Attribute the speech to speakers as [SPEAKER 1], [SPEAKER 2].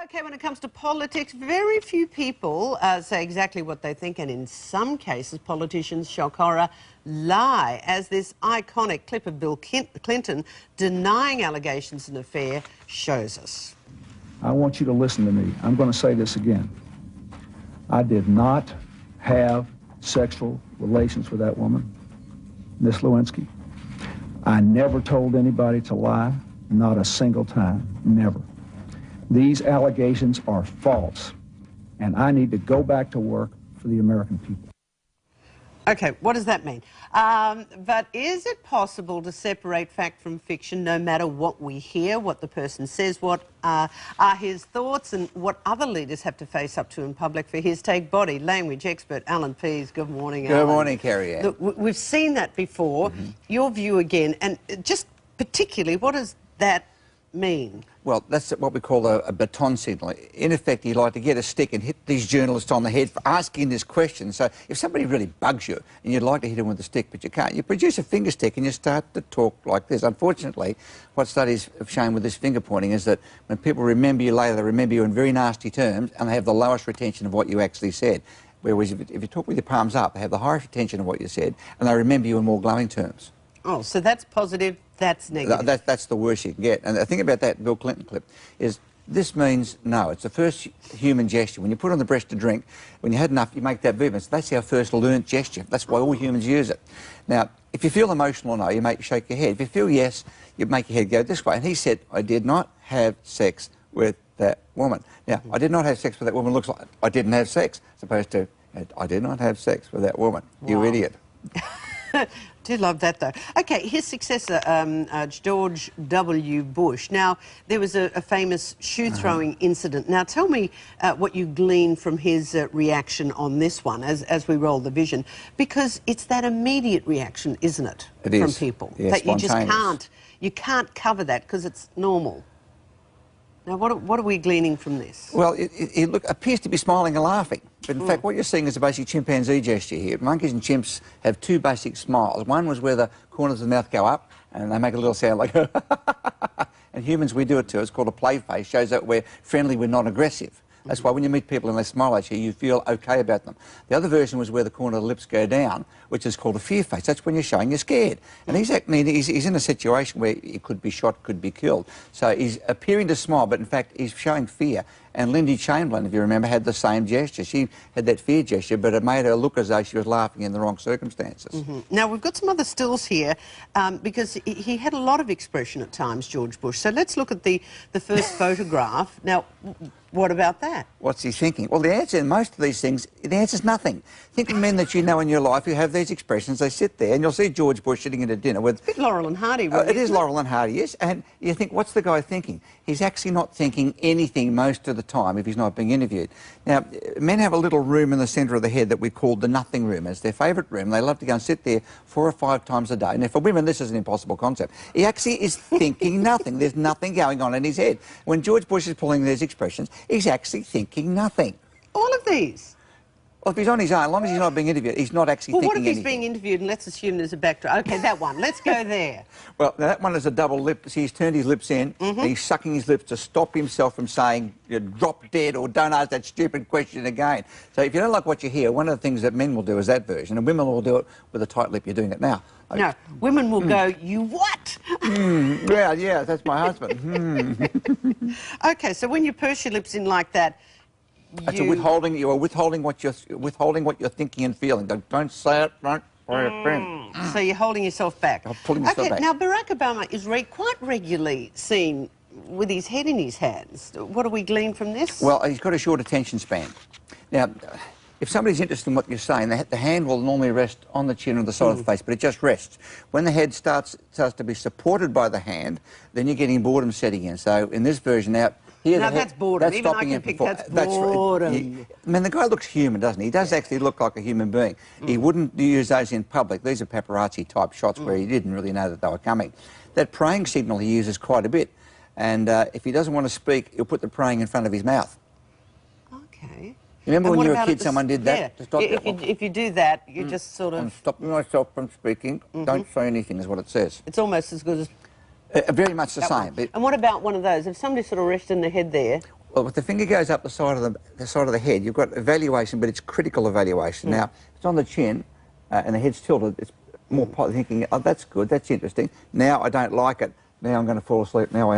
[SPEAKER 1] Okay, when it comes to politics, very few people say exactly what they think, and in some cases, politicians, shock horror, lie, as this iconic clip of Bill Clinton denying allegations of an affair shows us.
[SPEAKER 2] I want you to listen to me. I'm going to say this again. I did not have sexual relations with that woman, Miss Lewinsky. I never told anybody to lie, not a single time, never. These allegations are false, and I need to go back to work for the American people.
[SPEAKER 1] Okay, what does that mean? But is it possible to separate fact from fiction, no matter what we hear, what the person says, what are his thoughts, and what other leaders have to face up to in public for his take? Body language expert Alan Pease. Good morning, Alan.
[SPEAKER 3] Good morning, Kerry-Ann.
[SPEAKER 1] Look, we've seen that before. Your view again, and just particularly, what does that mean?
[SPEAKER 3] Well, that's what we call a baton signal. In effect, you like to get a stick and hit these journalists on the head for asking this question. So if somebody really bugs you and you'd like to hit them with a stick, but you can't, you produce a finger stick and you start to talk like this. Unfortunately, what studies have shown with this finger pointing is that when people remember you later, they remember you in very nasty terms and they have the lowest retention of what you actually said. Whereas if you talk with your palms up, they have the highest retention of what you said and they remember you in more glowing terms.
[SPEAKER 1] Oh, so that's positive, that's negative.
[SPEAKER 3] That's the worst you can get. And the thing about that Bill Clinton clip is this means no. It's the first human gesture. When you put on the breast to drink, when you had enough, you make that movement. So that's our first learnt gesture. That's why all humans use it. Now, if you feel emotional or no, you shake your head. If you feel yes, you make your head go this way. And he said, I did not have sex with that woman. Now, I did not have sex with that woman looks like I didn't have sex, as opposed to I did not have sex with that woman. Wow. You idiot.
[SPEAKER 1] Do love that, though. Okay, his successor, George W. Bush. Now, there was a famous shoe-throwing incident. Now, tell me what you glean from his reaction on this one as we roll the vision, because it's that immediate reaction, isn't it, from people?
[SPEAKER 3] Yeah,
[SPEAKER 1] that you just can't cover that because it's normal. Now, what are we gleaning from this?
[SPEAKER 3] Well, it appears to be smiling and laughing. But in fact, what you're seeing is a basic chimpanzee gesture here. Monkeys and chimps have two basic smiles. One was where the corners of the mouth go up and they make a little sound like and humans, we do it too. It's called a play face. Shows that we're friendly, we're not aggressive. That's why when you meet people and they smile at you, you feel okay about them. The other version was where the corner of the lips go down, which is called a fear face. That's when you're showing you're scared. And he's in a situation where he could be shot, could be killed. So he's appearing to smile, but in fact he's showing fear. And Lindy Chamberlain, if you remember, had the same gesture. She had that fear gesture, but it made her look as though she was laughing in the wrong circumstances.
[SPEAKER 1] Now, we've got some other stills here, because he had a lot of expression at times, George Bush. So let's look at the first photograph. Now, what about that?
[SPEAKER 3] What's he thinking? Well, the answer in most of these things, the answer's nothing. Think of men that you know in your life who have these expressions. They sit there, and you'll see George Bush sitting at a dinner with...
[SPEAKER 1] It's a bit Laurel and Hardy, really.
[SPEAKER 3] It is Laurel and Hardy, yes. And you think, what's the guy thinking? He's actually not thinking anything most of the time if he's not being interviewed. Now, men have a little room in the centre of the head that we call the nothing room. It's their favourite room. They love to go and sit there 4 or 5 times a day. Now, for women, this is an impossible concept. He actually is thinking nothing. There's nothing going on in his head. When George Bush is pulling these expressions, he's actually thinking nothing.
[SPEAKER 1] All of these?
[SPEAKER 3] Well, if he's on his own, as long as he's not being interviewed, he's not actually thinking anything.
[SPEAKER 1] Well, what if he's being interviewed, and let's assume there's a backdrop? Okay, that one. Let's go there.
[SPEAKER 3] Well, now that one is a double lip. See, he's turned his lips in, and he's sucking his lips to stop himself from saying, you drop dead or don't ask that stupid question again. So if you don't like what you hear, one of the things that men will do is that version, and women will do it with a tight lip. You're doing it now. Like,
[SPEAKER 1] no, women will go, you what?
[SPEAKER 3] Well, yeah, that's my husband.
[SPEAKER 1] Okay, so when you purse your lips in like that,
[SPEAKER 3] It's a withholding. You are withholding what you're thinking and feeling. Don't say it. Don't say it.
[SPEAKER 1] So you're holding yourself back.
[SPEAKER 3] I'm pulling myself back.
[SPEAKER 1] Now Barack Obama is quite regularly seen with his head in his hands. What do we glean from this?
[SPEAKER 3] Well, he's got a short attention span. Now, if somebody's interested in what you're saying, the hand will normally rest on the chin or the side of the face, but it just rests. When the head starts to be supported by the hand, then you're getting boredom setting in. So in this version now.
[SPEAKER 1] Now that's boredom.
[SPEAKER 3] That's
[SPEAKER 1] Even
[SPEAKER 3] stopping
[SPEAKER 1] I can pick that's boredom.
[SPEAKER 3] I mean, the guy looks human, doesn't he? He does actually look like a human being. He wouldn't use those in public. These are paparazzi-type shots where he didn't really know that they were coming. That praying signal he uses quite a bit. And if he doesn't want to speak, he'll put the praying in front of his mouth.
[SPEAKER 1] Okay.
[SPEAKER 3] Remember when you were a kid, someone did that?
[SPEAKER 1] Yeah. If you do that, you just sort of...
[SPEAKER 3] I'm stopping myself from speaking. Don't say anything is what it says.
[SPEAKER 1] It's almost as good as...
[SPEAKER 3] Very much the same.
[SPEAKER 1] And what about one of those? If somebody sort of rested in the head there...
[SPEAKER 3] Well, if the finger goes up the side of the head, you've got evaluation, but it's critical evaluation. Now, if it's on the chin and the head's tilted, it's more thinking, oh, that's good, that's interesting. Now I don't like it. Now I'm going to fall asleep. Now I am